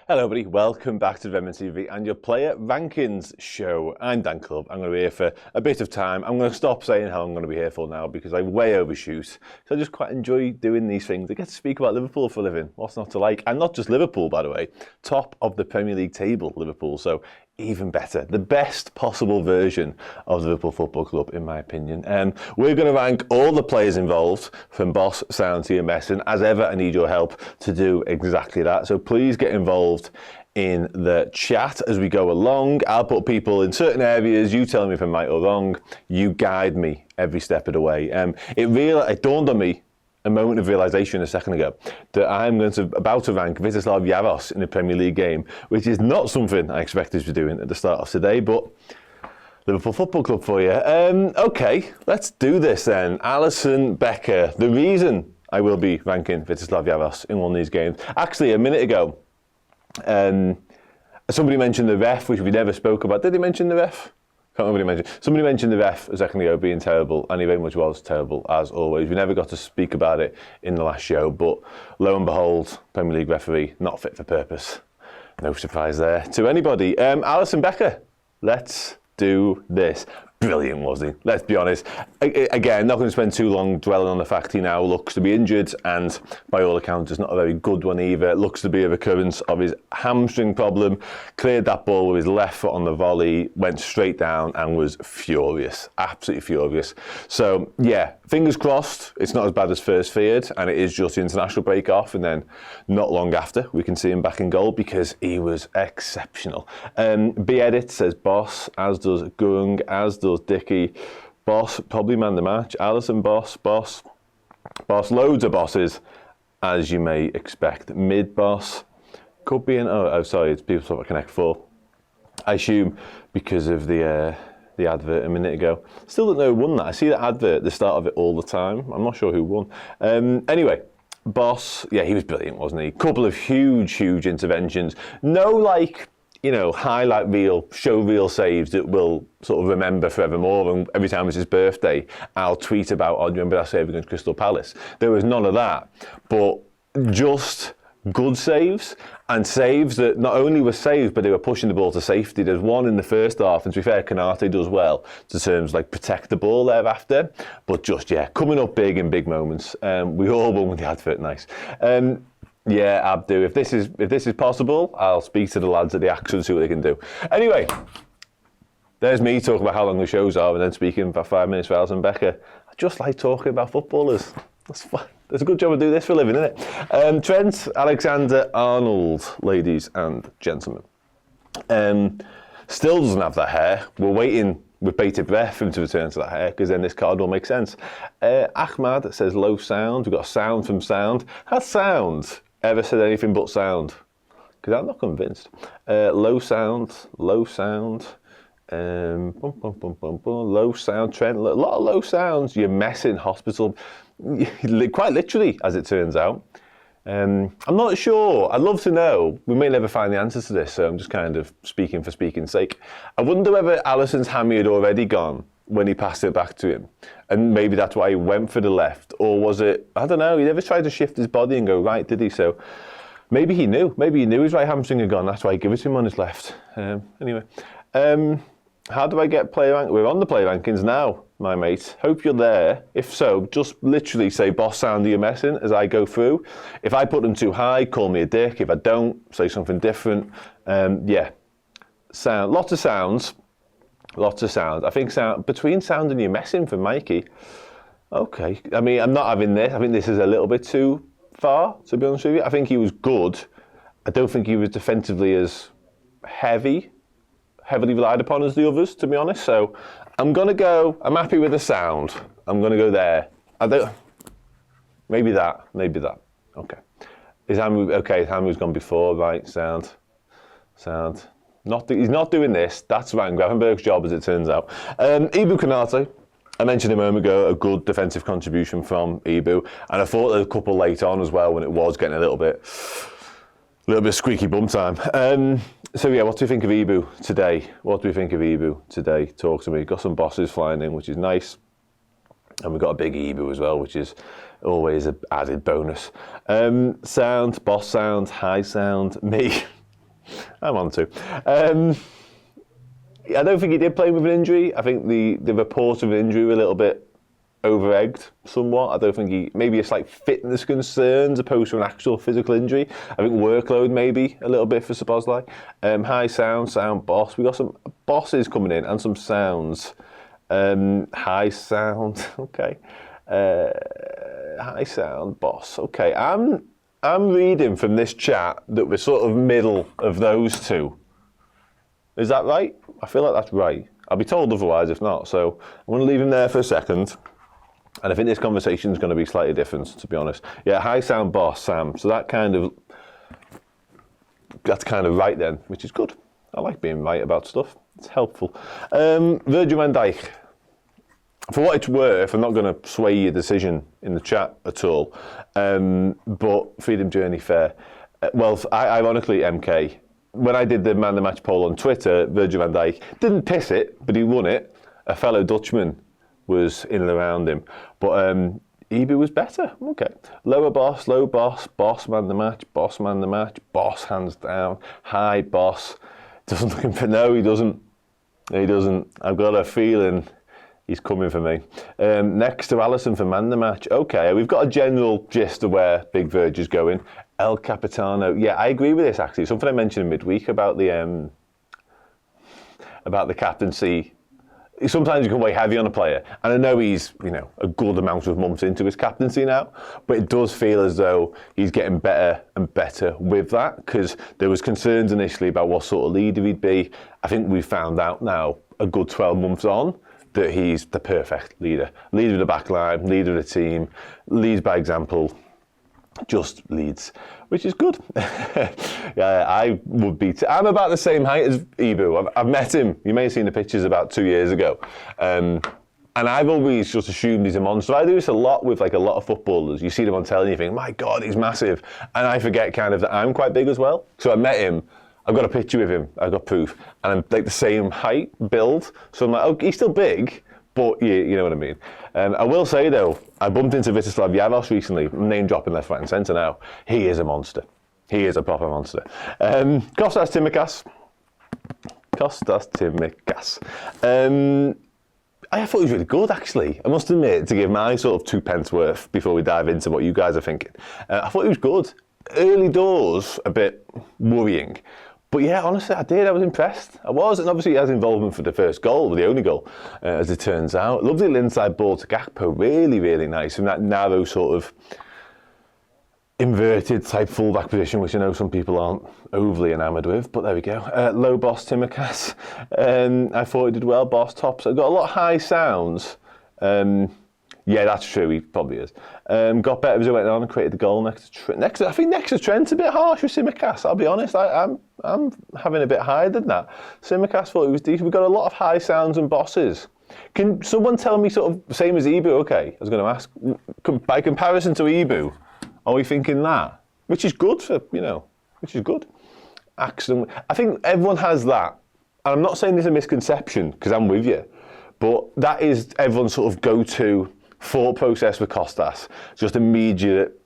Hello everybody, welcome back to Redmen TV and your player rankings show. I'm Dan Club, I'm going to be here for a bit of time. I'm going to stop saying how I'm going to be here for now because I way overshoot. So I just quite enjoy doing these things. I get to speak about Liverpool for a living, what's not to like? And not just Liverpool, by the way, top of the Premier League table, Liverpool. So even better, the best possible version of the Liverpool Football Club, in my opinion. We're going to rank all the players involved, from boss, sound to your messing. As ever, I need your help to do exactly that. So please get involved in the chat as we go along. I'll put people in certain areas, you tell me if I'm right or wrong, you guide me every step of the way. It dawned on me a moment of realisation a second ago that I'm about to rank Vitezslav Jaros in the Premier League game, which is not something I expected to be doing at the start of today, but Liverpool Football Club for you. Okay, let's do this then. Alisson, Becker. The reason I will be ranking Vitezslav Jaros in one of these games. Actually, a minute ago, somebody mentioned the ref, which we never spoke about. Did they mention the ref? Can't remember what he mentioned. Somebody mentioned the ref a second ago being terrible, and he very much was terrible, as always. We never got to speak about it in the last show, but lo and behold, Premier League referee, not fit for purpose. No surprise there to anybody. Alisson, Becker, let's do this. Brilliant, wasn't he? Let's be honest. Again, not going to spend too long dwelling on the fact he now looks to be injured, and by all accounts, it's not a very good one either. It looks to be a recurrence of his hamstring problem. Cleared that ball with his left foot on the volley, went straight down and was furious. Absolutely furious. So, yeah, fingers crossed, it's not as bad as first feared, and it is just the international break off, and then not long after, we can see him back in goal because he was exceptional. B-Edit says boss, as does Gung, as does Dicky. Boss, probably man the match. Alisson, boss. Loads of bosses, as you may expect. Mid boss. Could be sorry, it's people talking about Connect 4. I assume because of the advert a minute ago. Still don't know who won that. I see the advert at the start of it all the time. I'm not sure who won. Anyway, boss, yeah, he was brilliant, wasn't he? Couple of huge interventions. No, highlight reel, show reel saves that we'll sort of remember forevermore, and every time it's his birthday, I'll tweet about, do you remember that save against Crystal Palace? There was none of that, but just good saves, and saves that not only were saves, but they were pushing the ball to safety. There's one in the first half, and to be fair, Konate does well to terms like protect the ball thereafter, but just, yeah, coming up big in big moments. We all won with the advert, nice. Yeah, Abdu, if this is possible, I'll speak to the lads at the Action and see what they can do. Anyway, there's me talking about how long the shows are and then speaking for 5 minutes for Alisson, Becker. I just like talking about footballers. That's fun. It's a good job I do this for a living, isn't it? Trent Alexander-Arnold, ladies and gentlemen. Still doesn't have that hair. We're waiting with bated breath for him to return to that hair, because then this card will make sense. Ahmad says low sound. We've got a sound from sound. Has sound ever said anything but sound? Because I'm not convinced. Low sound. Low sound, Trent. A lot of low sounds. You're messing hospital. Quite literally, as it turns out. I'm not sure. I'd love to know. We may never find the answer to this, so I'm just kind of speaking for speaking's sake. I wonder whether Alisson's hammy had already gone when he passed it back to him, and maybe that's why he went for the left, or was it, I don't know, he never tried to shift his body and go right, did he? So maybe he knew his right hamstring had gone, that's why he gave it to him on his left. Anyway, how do I get player rank? We're on the player rankings now, my mate. Hope you're there. If so, just literally say boss sound you're messing as I go through. If I put them too high, call me a dick. If I don't, say something different. Yeah, sound, lots of sounds. I think between sound and you're messing for Mikey. Okay, I mean, I'm not having this. I think this is a little bit too far, to be honest with you. I think he was good. I don't think he was defensively as heavily relied upon as the others, to be honest. So I'm happy with the sound. I'm going to go there. Maybe that. Okay. His hand gone before, right, sound. He's not doing this. That's right, Gravenberch's job, as it turns out. Ibou Konate, I mentioned a moment ago, a good defensive contribution from Ibou, and I thought a couple late on as well when it was getting a little bit squeaky bum time. So yeah, what do you think of Ibou today? Talk to me. Got some bosses flying in, which is nice. And we've got a big Ibou as well, which is always an added bonus. Sound, boss sound, high sound, me. I'm on to. I don't think he did play with an injury. I think the reports of an injury were a little bit over-egged somewhat. I don't think maybe it's like fitness concerns opposed to an actual physical injury. I think workload maybe a little bit for Szoboszlai. High sound boss. We got some bosses coming in and some sounds. High sound, okay. High sound boss, okay. I'm reading from this chat that we're sort of middle of those two. Is that right? I feel like that's right. I'll be told otherwise if not. So I'm going to leave him there for a second. And I think this conversation is going to be slightly different, to be honest. Yeah, high sound boss, Sam. So that's kind of right then, which is good. I like being right about stuff. It's helpful. Virgil van Dijk. For what it's worth, I'm not going to sway your decision in the chat at all. But Freedom Journey fair. Well, ironically, MK, when I did the Man the Match poll on Twitter, Virgil van Dijk didn't piss it, but he won it. A fellow Dutchman was in and around him. But Ibou was better. Okay. Lower boss, low boss, boss man the match, boss hands down, high boss. Doesn't look him for no, he doesn't. He doesn't. I've got a feeling he's coming for me. Next to Alisson for man the match. Okay, we've got a general gist of where Big Virg is going. El Capitano. Yeah, I agree with this actually. Something I mentioned midweek about the captaincy. Sometimes you can weigh heavy on a player, and I know he's a good amount of months into his captaincy now, but it does feel as though he's getting better and better with that, because there was concerns initially about what sort of leader he'd be. I think we've found out now, a good 12 months on, that he's the perfect leader. Leader of the back line, leader of the team, leads by example, just leads, which is good. Yeah, I would be. I'm about the same height as Ibou. I've met him. You may have seen the pictures about 2 years ago. And I've always just assumed he's a monster. I do this a lot with a lot of footballers. You see them on telly and you think, my God, he's massive. And I forget kind of that I'm quite big as well. So I met him. I've got a picture with him. I've got proof. And I'm like the same height, build. So I'm like, oh, he's still big. But you know what I mean. I will say though, I bumped into Vitezslav Jaros recently, name dropping left, right and centre now. He is a monster. He is a proper monster. Kostas Tsimikas. I thought he was really good actually. I must admit, to give my sort of 2 pence worth before we dive into what you guys are thinking. I thought he was good. Early doors, a bit worrying. But yeah, honestly, I was impressed. I was, and obviously he has involvement for the first goal, the only goal, as it turns out. Lovely little inside ball to Gakpo, really, really nice. In that narrow sort of inverted type fullback position, which I know some people aren't overly enamoured with, but there we go. Low boss Tsimikas. I thought he did well, boss tops. I got a lot of high sounds. Yeah, that's true. He probably is. Got better as he went on and created the goal next to Trent. I think next to Trent's a bit harsh with Tsimikas. I'll be honest. I'm having a bit higher than that. Tsimikas thought he was decent. We've got a lot of high sounds and bosses. Can someone tell me sort of same as Ibou? Okay, I was going to ask. By comparison to Ibou, are we thinking that? Which is good for which is good. Accident. I think everyone has that. And I'm not saying there's a misconception because I'm with you, but that is everyone's sort of go-to thought process with Kostas, just immediate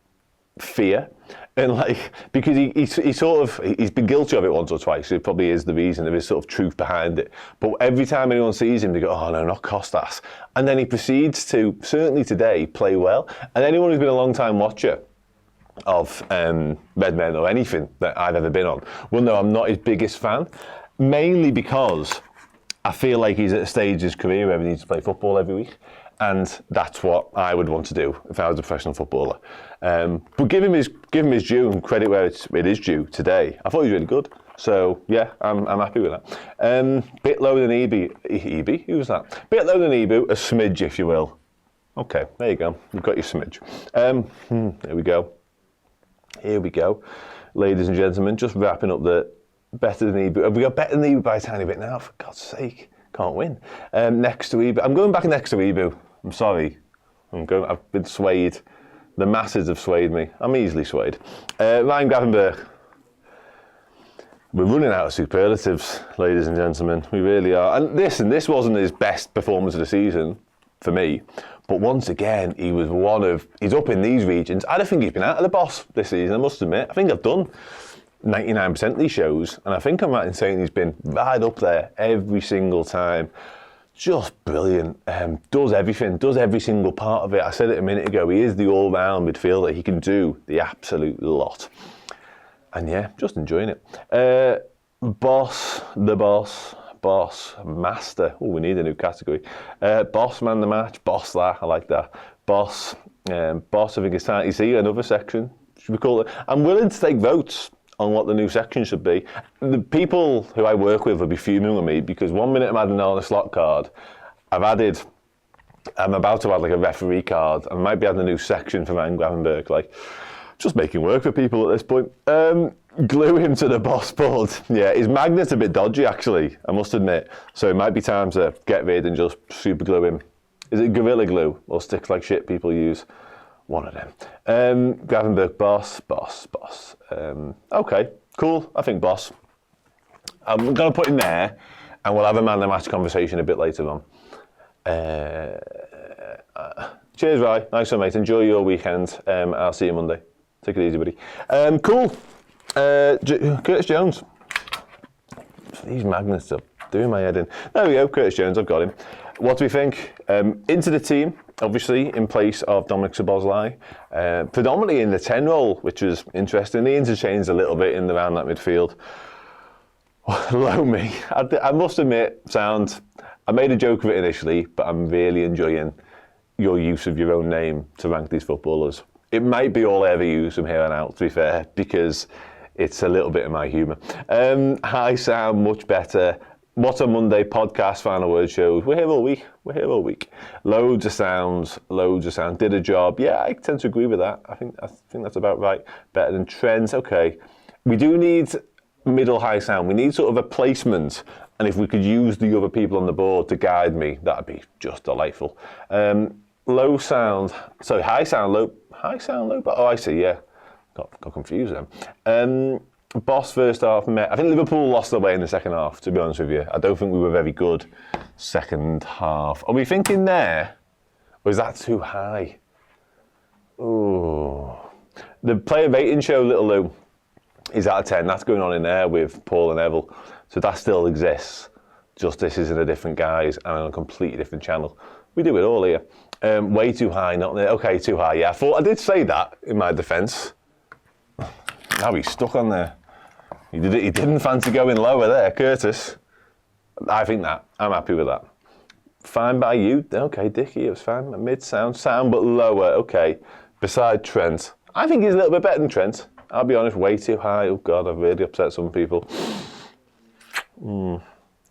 fear, and because he's been guilty of it once or twice, so it probably is the reason. There is sort of truth behind it, but every time anyone sees him they go, oh no, not Kostas, and then he proceeds to, certainly today, play well. And anyone who's been a long time watcher of Redmen or anything that I've ever been on will know I'm not his biggest fan, mainly because I feel like he's at a stage in his career where he needs to play football every week. And that's what I would want to do if I was a professional footballer. But give him his due and credit where it is due today. I thought he was really good. So yeah, I'm happy with that. Bit lower than Ibou. Who was that? Bit lower than Ibou, a smidge if you will. Okay, there you go. You've got your smidge. Here we go. Here we go. Ladies and gentlemen, just wrapping up the better than Ibou. Have we got better than Ibou by a tiny bit now? For God's sake. Can't win. Next to Ibou. I'm going back next to Ibou. I'm sorry. I've been swayed. The masses have swayed me. I'm easily swayed. Ryan Gravenberch. We're running out of superlatives, ladies and gentlemen. We really are. And listen, this wasn't his best performance of the season for me. But once again, he's up in these regions. I don't think he's been out of the boss this season, I must admit. I think I've done 99% of these shows, and I think I'm right in saying he's been right up there every single time. Just brilliant. Does everything, does every single part of it. I said it a minute ago, he is the all-round midfielder. He can do the absolute lot. And yeah, just enjoying it. Boss, master. Oh, we need a new category. Boss man the match, boss that, I like that. Boss, I think it's time. You see, another section, should we call it? I'm willing to take votes on what the new section should be. The people who I work with will be fuming with me because 1 minute I'm adding an Arne Slot card. I'm about to add like a referee card. I might be adding a new section for Gravenberch. Like, just making work for people at this point. Glue him to the boss board. Yeah, his magnet's a bit dodgy actually, I must admit. So it might be time to get rid and just super glue him. Is it Gorilla Glue or sticks like shit people use? One of them. Gravenberch, boss. Okay, cool. I think boss. I'm going to put him there, and we'll have a man of the match conversation a bit later on. Cheers, Rye. Nice one, mate. Enjoy your weekend. I'll see you Monday. Take it easy, buddy. Cool. Curtis Jones. These magnets are doing my head in. There we go. Curtis Jones. I've got him. What do we think? Into the team, obviously, in place of Dominic Szoboszlai. Predominantly in the 10 role, which was interesting. He interchanged a little bit in around that midfield. Low me. I must admit, I made a joke of it initially, but I'm really enjoying your use of your own name to rank these footballers. It might be all I ever use from here on out, to be fair, because it's a little bit of my humour. High sound, much better. What a Monday podcast, final word shows. We're here all week. Loads of sounds. Did a job. Yeah, I tend to agree with that. I think that's about right. Better than Trent. Okay. We do need middle high sound. We need sort of a placement. And if we could use the other people on the board to guide me, that'd be just delightful. Low sound. Sorry, high sound, low. But oh, I see. Yeah, got confused then. Boss first half met. I think Liverpool lost their way in the second half, to be honest with you. I don't think we were very good second half. Are we thinking there? Or is that too high? Ooh. The player rating show, Little Lou, is out of 10. That's going on in there with Paul and Evil. So that still exists. Just this is in a different guise and on a completely different channel. We do it all here. Way too high, not there. Okay, too high, yeah. I did say that in my defence. Now he's stuck on there. He didn't fancy going lower there, Curtis. I think that. I'm happy with that. Fine by you. Okay, Dickie, it was fine. Mid sound, but lower. Okay. Beside Trent. I think he's a little bit better than Trent. I'll be honest, way too high. Oh, God, I've really upset some people.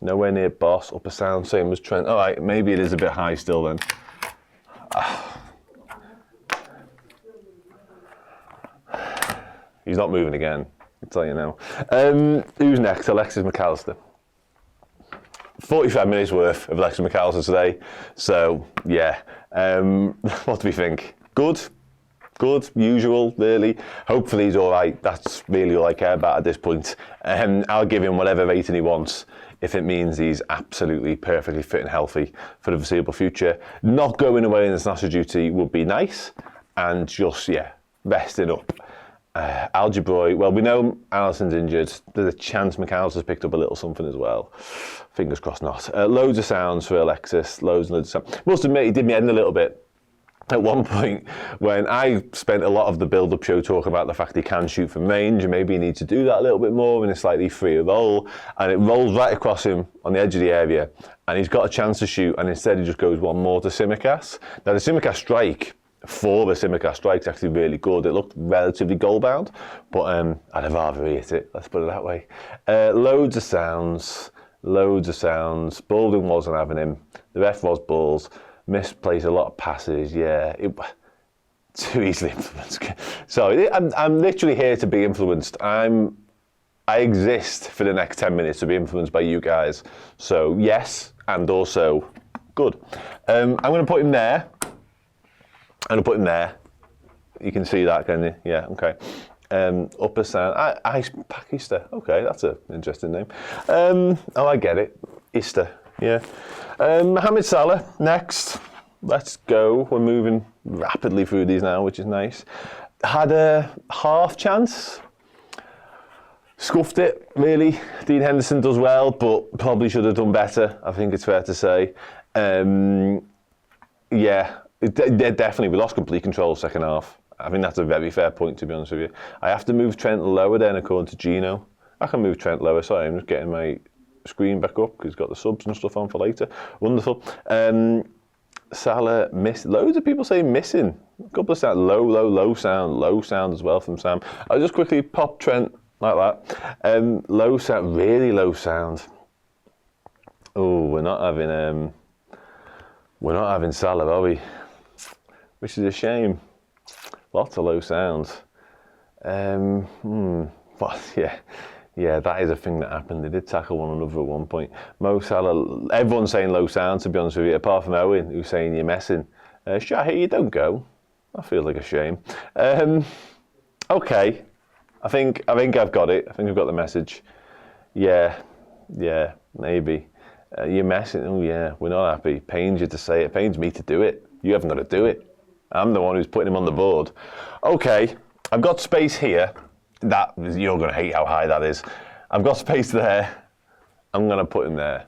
Nowhere near boss. Upper sound, same as Trent. All right, maybe it is a bit high still then. He's not moving again. I'll tell you now. Who's next? Alexis Mac Allister. 45 minutes worth of Alexis Mac Allister today. So, yeah. What do we think? Good, usual, really. Hopefully he's all right. That's really all I care about at this point. I'll give him whatever rating he wants if it means he's absolutely perfectly fit and healthy for the foreseeable future. Not going away in this national duty would be nice. And just, yeah, resting up. Algebroy, well, we know Alisson's injured. There's a chance Mac Allister's picked up a little something as well. Fingers crossed not. Loads of sounds for Alexis. Loads of sounds. Must admit, he did me in a little bit. At one point, when I spent a lot of the build-up show talking about the fact he can shoot from range, and maybe he needs to do that a little bit more in a slightly freer roll, and it rolls right across him on the edge of the area, and he's got a chance to shoot, and instead he just goes one more to Tsimikas. Now, the Tsimikas strike, strike's actually really good. It looked relatively goal-bound, but I'd have rather hit it, let's put it that way. Loads of sounds. Baldwin wasn't having him. The ref was balls. Misplaced a lot of passes, yeah. Too easily influenced. So I'm literally here to be influenced. I exist for the next 10 minutes to be influenced by you guys. So yes, and also good. I'm going to put him there. You can see that, can you? Yeah, okay. Upper sound. Ice Pakister. Okay, that's an interesting name. Oh, I get it. Easter. Yeah. Mohamed Salah, next. Let's go. We're moving rapidly through these now, which is nice. Had a half chance. Scuffed it, really. Dean Henderson does well, but probably should have done better, I think it's fair to say. Yeah, definitely. We lost complete control second half. I think that's a very fair point, to be honest with you. I have to move Trent lower then, according to Gino. I can move Trent lower. Sorry, I'm just getting my screen back up because he's got the subs and stuff on for later. Wonderful. Salah missed. Loads of people say missing. A couple of sound, low sound as well from Sam. I'll just quickly pop Trent like that. Low sound, really low sound. Oh, we're not having Salah, are we? Which is a shame. Lots of low sounds. But yeah, that is a thing that happened. They did tackle one another at one point. Mo Salah, everyone's saying low sound, to be honest with you, apart from Owen, who's saying you're messing. Shahi, you don't go. That feels like a shame. Okay, I think I've got it. I think I've got the message. Yeah, maybe. You're messing. Oh yeah, we're not happy. Pains you to say it. Pains me to do it. You haven't got to do it. I'm the one who's putting him on the board. Okay, I've got space here. That you're going to hate how high that is. I've got space there. I'm going to put him there.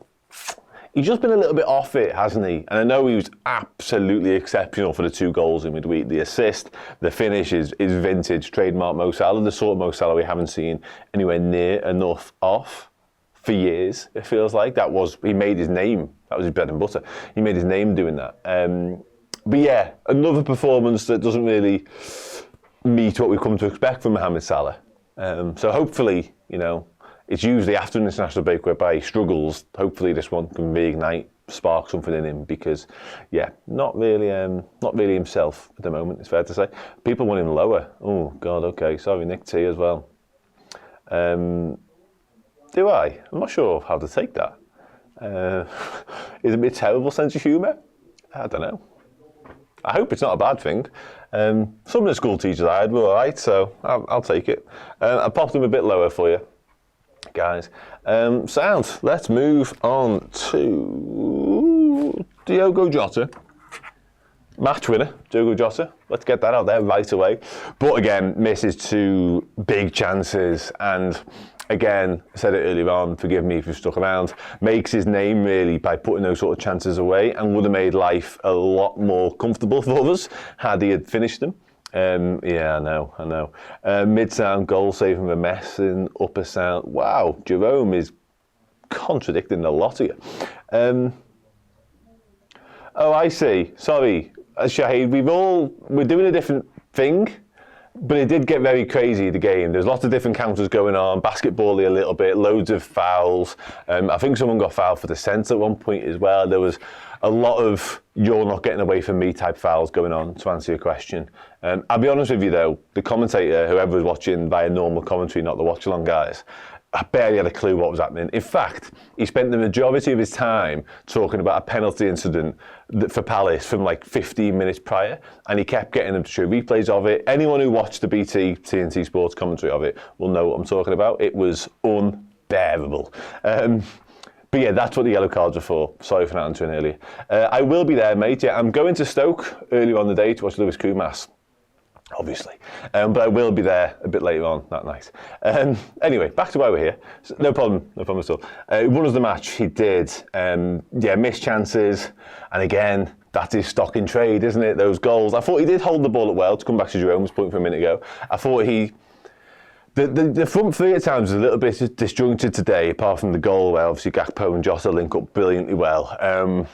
He's just been a little bit off it, hasn't he? And I know he was absolutely exceptional for the 2 goals in midweek. The assist, the finish is vintage, trademark Mo Salah, the sort of Mo Salah we haven't seen anywhere near enough of for years, it feels like. He made his name. That was his bread and butter. He made his name doing that. But yeah, another performance that doesn't really meet what we've come to expect from Mohamed Salah. So hopefully, it's usually after an international break whereby he struggles. Hopefully this one can reignite, spark something in him because, yeah, not really himself at the moment, it's fair to say. People want him lower. Oh, God, okay. Sorry, Nick T as well. Do I? I'm not sure how to take that. Is it a terrible sense of humour? I don't know. I hope it's not a bad thing. Some of the school teachers I had were all right, so I'll take it. I popped them a bit lower for you, guys. Sound. Let's move on to Diogo Jota. Match winner, Diogo Jota. Let's get that out there right away. But again, misses 2 big chances and again, I said it earlier on, forgive me if you've stuck around, makes his name really by putting those sort of chances away and would have made life a lot more comfortable for us had he had finished them. Yeah, I know. Mid-sound goal saving a mess in upper sound. Wow, Jerome is contradicting a lot of you. Oh, I see. Sorry, Shahid, we're doing a different thing. But it did get very crazy, the game. There's lots of different counters going on, basketball-y a little bit, loads of fouls. I think someone got fouled for the centre at one point as well. There was a lot of you're not getting away from me type fouls going on, to answer your question. I'll be honest with you though, the commentator, whoever was watching via normal commentary, not the watch-along guys, I barely had a clue what was happening. In fact, he spent the majority of his time talking about a penalty incident for Palace from like 15 minutes prior, and he kept getting them to show replays of it. Anyone who watched the TNT Sports commentary of it will know what I'm talking about. It was unbearable. But yeah, that's what the yellow cards are for. Sorry for not answering earlier. I will be there, mate. Yeah, I'm going to Stoke earlier on the day to watch Lewis Kumas. Obviously, but I will be there a bit later on that night. Anyway, back to why we're here. So, no problem at all. He won us the match, he did. Yeah, missed chances, and again, that is stock in trade, isn't it? Those goals. I thought he did hold the ball up well, to come back to Jerome's point from a minute ago. I thought the front three at times was a little bit disjointed today, apart from the goal where obviously Gakpo and Jota link up brilliantly well.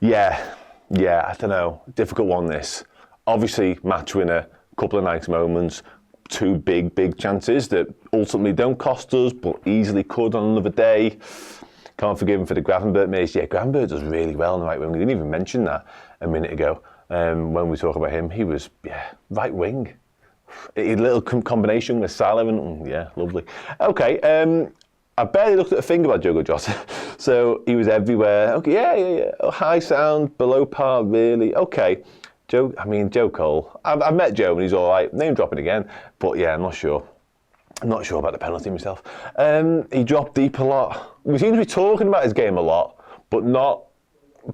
Yeah, I don't know, difficult one this. Obviously, match winner, couple of nice moments, 2 big chances that ultimately don't cost us, but easily could on another day. Can't forgive him for the Gravenberch miss. Yeah, Gravenberch does really well on the right wing. We didn't even mention that a minute ago when we talk about him. He was, right wing. A little combination with Salah, and yeah, lovely. Okay, I barely looked at a thing about Diogo Jota, so he was everywhere. Okay, yeah. High sound, below par, really. Okay. Joe Cole. I've met Joe and he's all right. Name dropping again, but yeah, I'm not sure. I'm not sure about the penalty myself. He dropped deep a lot. We seem to be talking about his game a lot, but not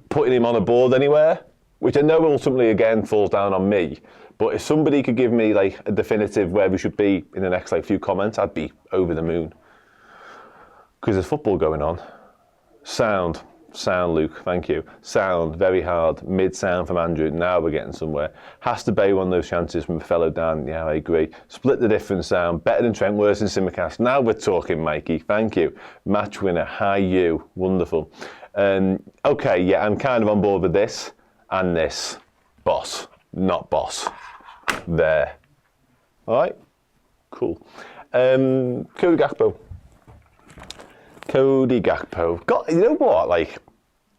putting him on a board anywhere, which I know ultimately again falls down on me. But if somebody could give me like a definitive where we should be in the next like few comments, I'd be over the moon. Because there's football going on. Sound, Luke, thank you. Sound, very hard. Mid-sound from Andrew, now we're getting somewhere. Has to bay one of those chances from fellow Dan, yeah, I agree. Split the difference, sound. Better than Trent, worse than Tsimikas. Now we're talking, Mikey, thank you. Match winner, hi you, wonderful. Okay, yeah, I'm kind of on board with this and this. Boss, not boss. There. All right, cool. Cody Gakpo. Cody Gakpo. God, you know what? Like,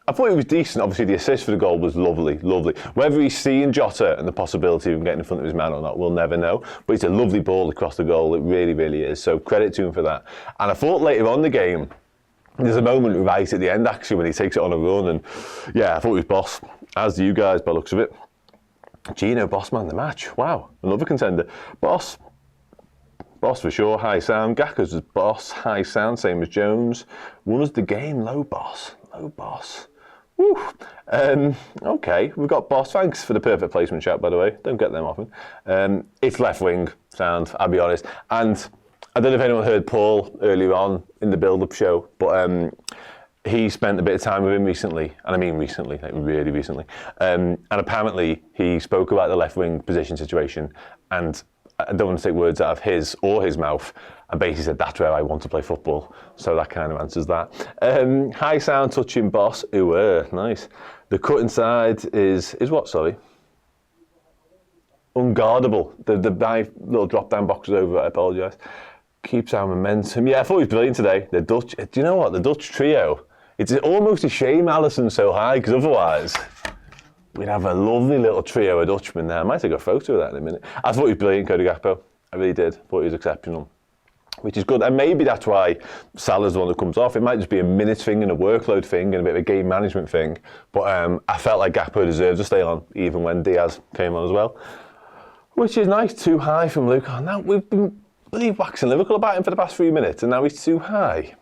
I thought he was decent. Obviously, the assist for the goal was lovely, lovely. Whether he's seeing Jota and the possibility of him getting in front of his man or not, we'll never know. But it's a lovely ball across the goal. It really, really is. So credit to him for that. And I thought later on in the game, there's a moment right at the end, actually, when he takes it on a run. And yeah, I thought he was boss, as do you guys by the looks of it. Gino, boss man, the match. Wow, another contender. Boss for sure, high sound. Gakpo's was boss, high sound, same as Jones. Won us the game, low boss. Woo. Okay, we've got boss. Thanks for the perfect placement chat, by the way. Don't get them often. It's left wing sound, I'll be honest. And I don't know if anyone heard Paul earlier on in the build-up show, but he spent a bit of time with him recently, and I mean recently, like really recently. And apparently he spoke about the left wing position situation, and I don't want to take words out of his or his mouth, and basically said that's where I want to play football. So that kind of answers that. High sound, touching boss. Ooh, nice. The cut inside is what? Sorry. Unguardable. The little drop down box was over. I apologise. Keeps our momentum. Yeah, I thought he was brilliant today. The Dutch. Do you know what? The Dutch trio. It's almost a shame Alisson's so high, because otherwise we'd have a lovely little trio of Dutchmen there. I might take a photo of that in a minute. I thought he was brilliant, Cody Gakpo. I really did. Thought he was exceptional, which is good. And maybe that's why Salah's the one that comes off. It might just be a minutes thing and a workload thing and a bit of a game management thing. But I felt like Gakpo deserves to stay on, even when Diaz came on as well. Which is nice. Too high from Luke. Oh, now we've been bloody waxing lyrical about him for the past 3 minutes, and now he's too high.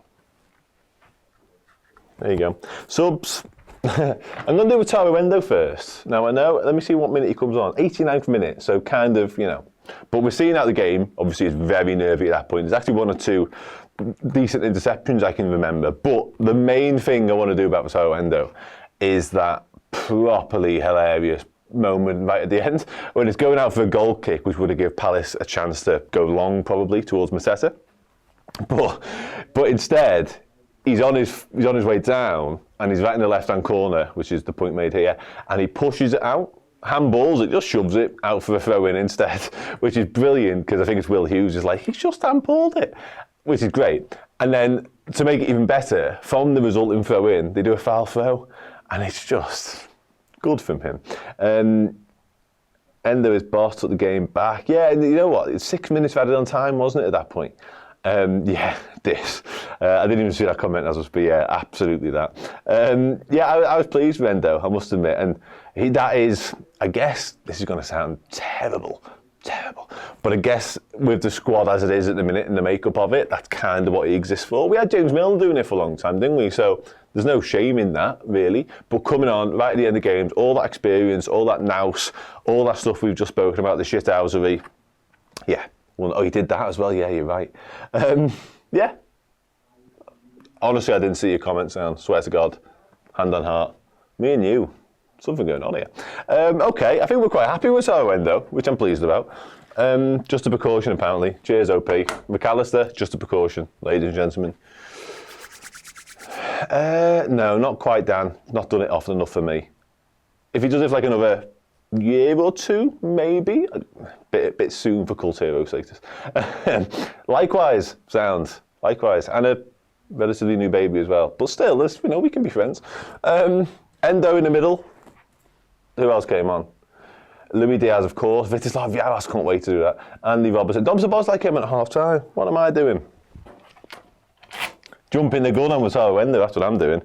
There you go. Subs. I'm going to do Wataru Endo first. Now I know, let me see what minute he comes on. 89th minute, so kind of, you know. But we're seeing out the game. Obviously, it's very nervy at that point. There's actually one or two decent interceptions I can remember. But the main thing I want to do about Wataru Endo is that properly hilarious moment right at the end when it's going out for a goal kick, which would have given Palace a chance to go long, probably, towards Mateta. But instead, he's on his way down, and he's right in the left-hand corner, which is the point made here, and he pushes it out, handballs it, just shoves it out for a throw-in instead, which is brilliant, because I think it's Will Hughes is like, he's just handballed it, which is great. And then, to make it even better, from the resulting throw-in, they do a foul throw, and it's just good from him. Endo is boss, took the game back. Yeah, and you know what? It's 6 minutes added on time, wasn't it, at that point? Yeah, this. I didn't even see that comment as well, but yeah, absolutely that. Yeah, I was pleased with Endo, I must admit. And that is, I guess, this is going to sound terrible, but I guess with the squad as it is at the minute and the makeup of it, that's kind of what he exists for. We had James Milner doing it for a long time, didn't we? So there's no shame in that, really. But coming on right at the end of games, all that experience, all that nous, all that stuff we've just spoken about, the shithousery, yeah. Well, oh, you did that as well? Yeah, you're right. Yeah. Honestly, I didn't see your comments down. Swear to God. Hand on heart. Me and you. Something going on here. Okay, I think we're quite happy with our Endo, which I'm pleased about. Just a precaution, apparently. Cheers, OP. Mac Allister, just a precaution, ladies and gentlemen. No, not quite, Dan. Not done it often enough for me. If he does it for like another year or two, maybe. A bit soon for cult hero status. Likewise, sound. Likewise. And a relatively new baby as well. But still, we can be friends. Endo in the middle. Who else came on? Luis Diaz, of course. Vitezslav Jaros, can't wait to do that. Andy Robertson. Dom Szoboszlai came at half time. What am I doing? Jumping the gun on Wataru Endo, that's what I'm doing.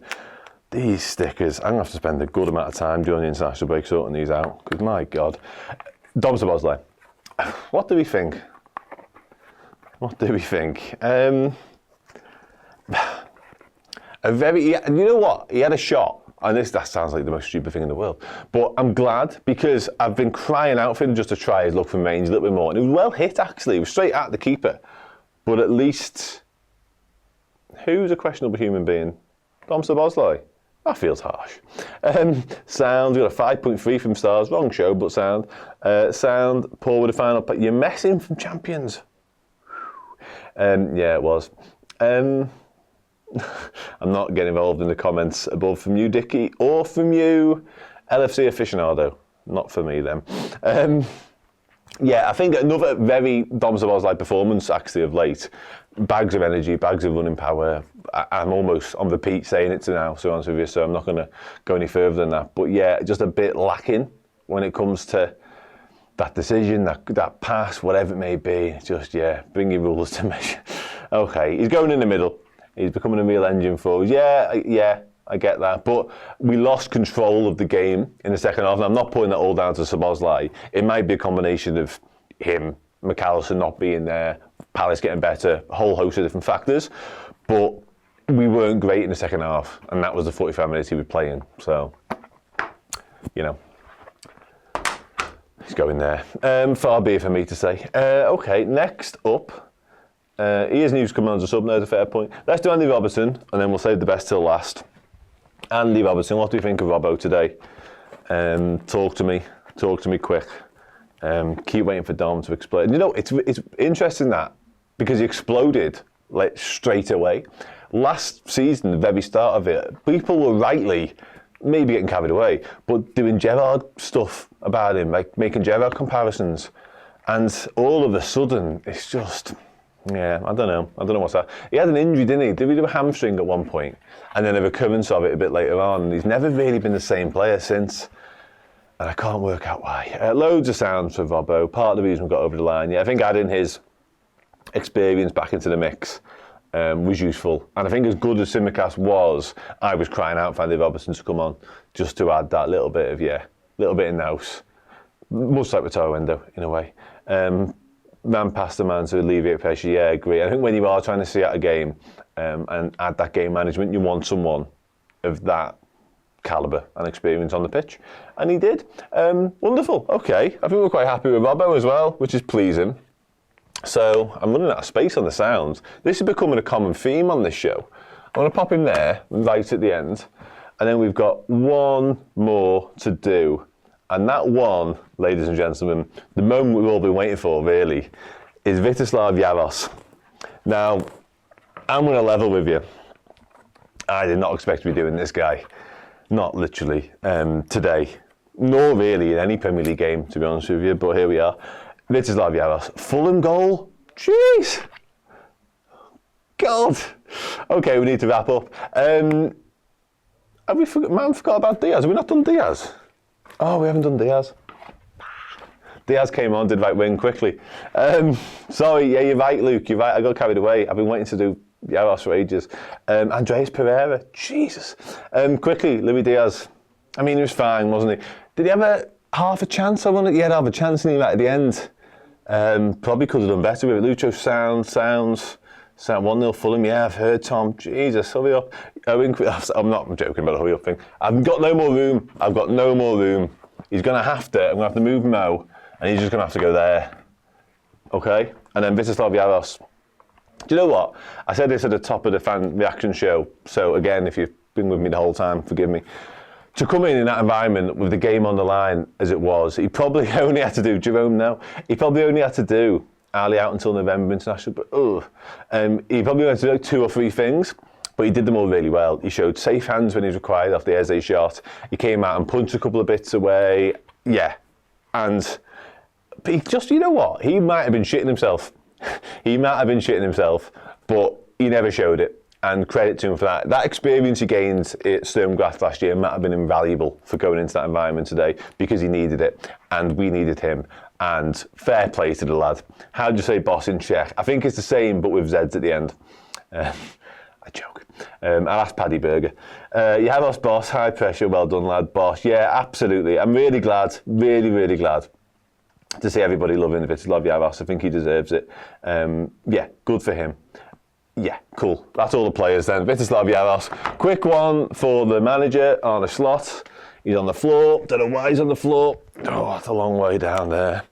These stickers, I'm going to have to spend a good amount of time during the international break sorting these out, because my God. Dom Szoboszlai. What do we think? You know what? He had a shot And that sounds like the most stupid thing in the world. But I'm glad, because I've been crying out for him just to try his luck from range a little bit more. And it was well hit, actually. It was straight at the keeper. But at least, who's a questionable human being? Dom Szoboszlai. That feels harsh. Sound, we got a 5.3 from Stars. Wrong show, but sound. Sound, poor with the final. But you're messing from Champions. Yeah, it was. I'm not getting involved in the comments above from you, Dickie, or from you, LFC aficionado. Not for me, then. Yeah, I think another very Dom Szoboszlai performance, actually, of late. Bags of energy, bags of running power. I'm almost on repeat saying it to now, to be honest with you, so I'm not going to go any further than that. But yeah, just a bit lacking when it comes to that decision, that pass, whatever it may be. Just, yeah, bring your rulers to measure. Okay, he's going in the middle. He's becoming a real engine for us. Yeah, I get that. But we lost control of the game in the second half, and I'm not putting that all down to Szoboszlai. It might be a combination of him, Mac Allister not being there, Palace getting better, a whole host of different factors. But we weren't great in the second half, and that was the 45 minutes he was playing. So, you know, he's going there. Far be it for me to say. Okay, next up. Here's news coming on as a sub, there's a fair point. Let's do Andy Robertson, and then we'll save the best till last. Andy Robertson, what do you think of Robbo today? Talk to me quick. Keep waiting for Dom to explode. You know, it's interesting that, because he exploded like straight away. Last season, the very start of it, people were rightly maybe getting carried away, but doing Gerrard stuff about him, like making Gerrard comparisons. And all of a sudden, it's just... Yeah, I don't know what's that. He had an injury, didn't he? Did he do a hamstring at one point? And then a recurrence of it a bit later on. And he's never really been the same player since. And I can't work out why. Loads of sounds for Robbo. Part of the reason we got over the line. Yeah, I think adding his experience back into the mix was useful. And I think as good as Tsimikas was, I was crying out for Andy Robertson to come on just to add that little bit of in the house. Much like Rotaro window, in a way. Man past the man to alleviate pressure, yeah, I agree. I think when you are trying to see out a game and add that game management, you want someone of that calibre and experience on the pitch. And he did. Wonderful, okay. I think we're quite happy with Robbo as well, which is pleasing. So I'm running out of space on the sounds. This is becoming a common theme on this show. I'm going to pop in there, right at the end, and then we've got one more to do. And that one, ladies and gentlemen, the moment we've all been waiting for, really, is Vitezslav Jaros. Now, I'm going to level with you. I did not expect to be doing this guy. Not literally today, nor really in any Premier League game, to be honest with you, but here we are. Vitezslav Jaros. Fulham goal? Jeez! God! Okay, we need to wrap up. Have we forgot about Diaz? Have we not done Diaz? Oh, we haven't done Diaz. Diaz came on, did right wing quickly. Sorry, yeah, you're right, Luke. You're right. I got carried away. I've been waiting to do Jaros for ages. Andreas Pereira. Jesus. Quickly, Luis Diaz. I mean, he was fine, wasn't he? Did he have half a chance? He had half a chance, and he right at the end. Probably could have done better with it. Lucho sounds 1-0 Fulham. Yeah, I've heard Tom. Jesus, hurry up. I'm joking about the hurry up thing. I've got no more room. He's going to have to. I'm going to have to move Mo, and he's just going to have to go there. Okay? And then Vitezslav Jaros. Do you know what? I said this at the top of the fan reaction show. So again, if you've been with me the whole time, forgive me. To come in that environment with the game on the line as it was, he probably only had to do Jerome now. He probably only had to do Ali out until November international, but he probably went to do 2 or 3 things, but he did them all really well. He showed safe hands when he was required off the Eze shot. He came out and punched a couple of bits away. Yeah, but he just, you know what? He might have been shitting himself. But he never showed it. And credit to him for that. That experience he gained at Sturm Graz last year might have been invaluable for going into that environment today, because he needed it and we needed him. And fair play to the lad. How do you say boss in Czech? I think it's the same, but with Z's at the end. I joke. I'll ask Paddy Berger. You have us, boss. High pressure. Well done, lad. Boss. Yeah, absolutely. I'm really glad. Really glad to see everybody loving Vitezslav Jaros. I think he deserves it. Yeah, good for him. Yeah, cool. That's all the players then. Vitezslav Jaros. Quick one for the manager, Arne Slot. He's on the floor. Don't know why he's on the floor. Oh, that's a long way down there.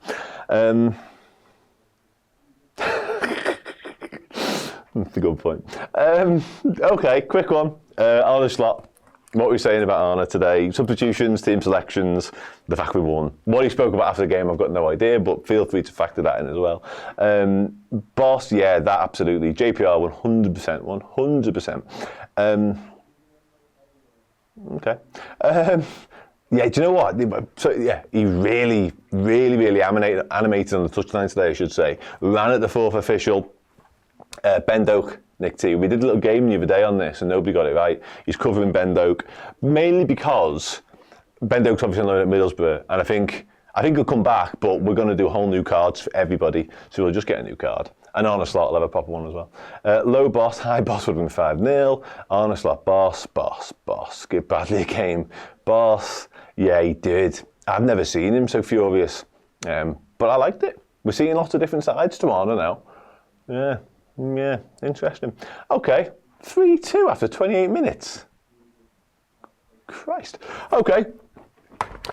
That's a good point. Okay, quick one. Arne Slot. What were we saying about Arne today? Substitutions, team selections, the fact we won. What he spoke about after the game, I've got no idea, but feel free to factor that in as well. Boss, yeah, that absolutely. JPR, 100%, 100%. Okay. Yeah, do you know what? So, yeah, he really animated on the touchline today, I should say. Ran at the fourth official. Ben Doak, Nick T. We did a little game the other day on this and nobody got it right. He's covering Ben Doak, mainly because Ben Doak's obviously on loan at Middlesbrough, and I think he'll come back, but we're going to do whole new cards for everybody, so we'll just get a new card. And Arne Slot will have a proper one as well. Low boss, high boss would have been 5-0. Arne Slot, boss. Give Bradley a game. Boss, yeah, he did. I've never seen him so furious, but I liked it. We're seeing lots of different sides to Arne now. Yeah, interesting. Okay, 3-2 after 28 minutes. Christ. Okay,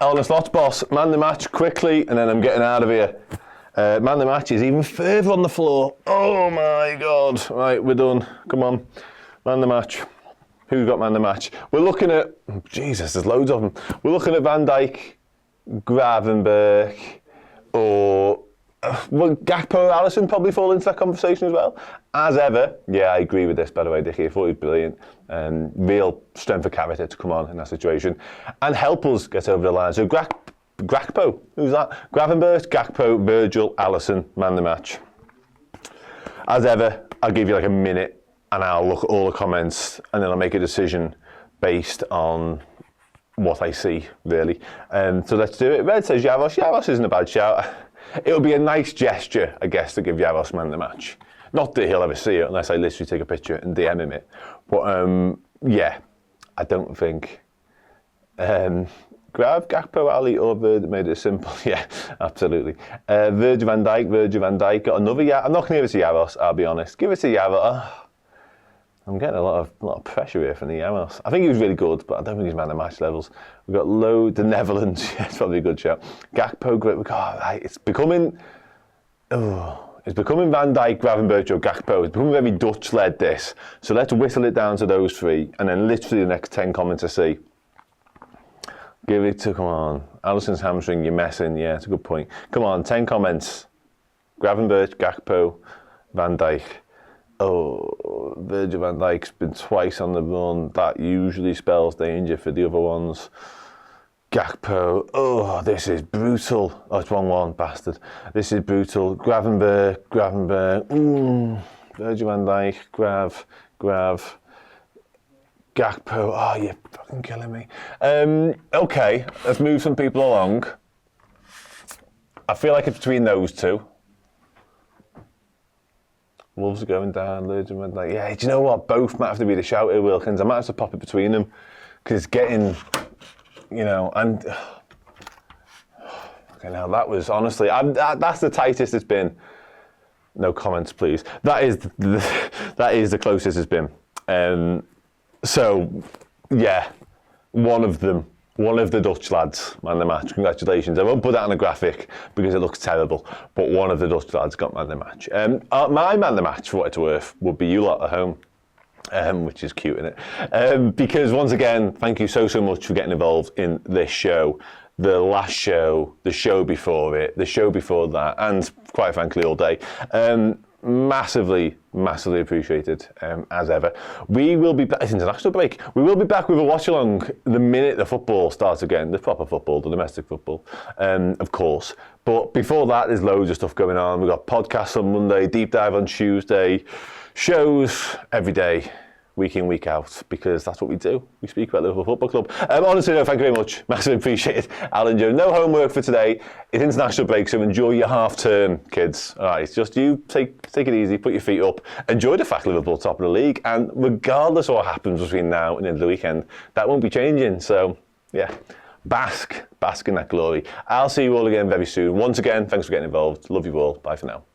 Arne Slot, boss. Man the match quickly, and then I'm getting out of here. Man the match is even further on the floor. Oh my God. Right, we're done. Come on. Man the match. Who got man the match? We're looking at... Jesus, there's loads of them. We're looking at Van Dijk, Gravenberch, or... Well, Gakpo or Alisson probably fall into that conversation as well. As ever, yeah, I agree with this, by the way, Dickie. I thought he was brilliant. Real strength of character to come on in that situation. And help us get over the line. So Gakpo, who's that? Gravenberch, Gakpo, Virgil, Alisson, man the match. As ever, I'll give you like a minute and I'll look at all the comments and then I'll make a decision based on what I see, really. So let's do it. Red says Jaros. Jaros isn't a bad shout. It would be a nice gesture, I guess, to give Jaros man the match. Not that he'll ever see it unless I literally take a picture and DM him it. But yeah, I don't think Gakpo, Ali, or Virgil made it simple. Yeah, absolutely. Virgil van Dijk got another. I'm not going to give it to Jaros, I'll be honest. Give it to Jaros. I'm getting a lot of pressure here from the Jaros. I think he was really good, but I don't think he's man the match levels. We've got the Netherlands. Yeah, it's probably a good shout. Gakpo, great. Right, it's becoming Van Dijk, Gravenberch, or Gakpo. It's becoming very Dutch-led, this. So let's whittle it down to those three, and then literally the next 10 comments I see. Give it to, come on. Alisson's hamstring, you're messing. Yeah, it's a good point. Come on, 10 comments. Gravenberch, Gakpo, Van Dijk. Oh, Virgil van Dijk's been twice on the run. That usually spells danger for the other ones. Gakpo. Oh, this is brutal. Oh, it's 1-1, bastard. This is brutal. Gravenberch. Virgil van Dijk. Grav. Gakpo. Oh, you're fucking killing me. Okay, let's move some people along. I feel like it's between those two. Wolves are going down, Virgil van Dijk. Yeah, do you know what? Both might have to be the shout here, Wilkins. I might have to pop it between them because it's getting, and okay, now that was honestly, that's the tightest it's been. No comments, please. That is the closest it's been. So, yeah, one of the Dutch lads man the match. Congratulations. I won't put that on a graphic because it looks terrible, but one of the Dutch lads got man the match. My man the match, for what it's worth, would be you lot at home, which is cute, isn't it? Because once again, thank you so much for getting involved in this show. The last show, the show before it, the show before that, and quite frankly all day. Massively appreciated, as ever. We will be back, it's international break, we will be back with a watch along the minute the football starts again, the proper football, the domestic football, of course. But before that, there's loads of stuff going on. We've got podcasts on Monday, deep dive on Tuesday, shows every day, week in, week out, because that's what we do. We speak about Liverpool Football Club. Honestly, no, thank you very much. Massively appreciated. Alan Joe, no homework for today. It's international break, so enjoy your half term, kids. All right, it's just you take it easy, put your feet up, enjoy the fact Liverpool top of the league, and regardless of what happens between now and the end of the weekend, that won't be changing. So, yeah, bask in that glory. I'll see you all again very soon. Once again, thanks for getting involved. Love you all. Bye for now.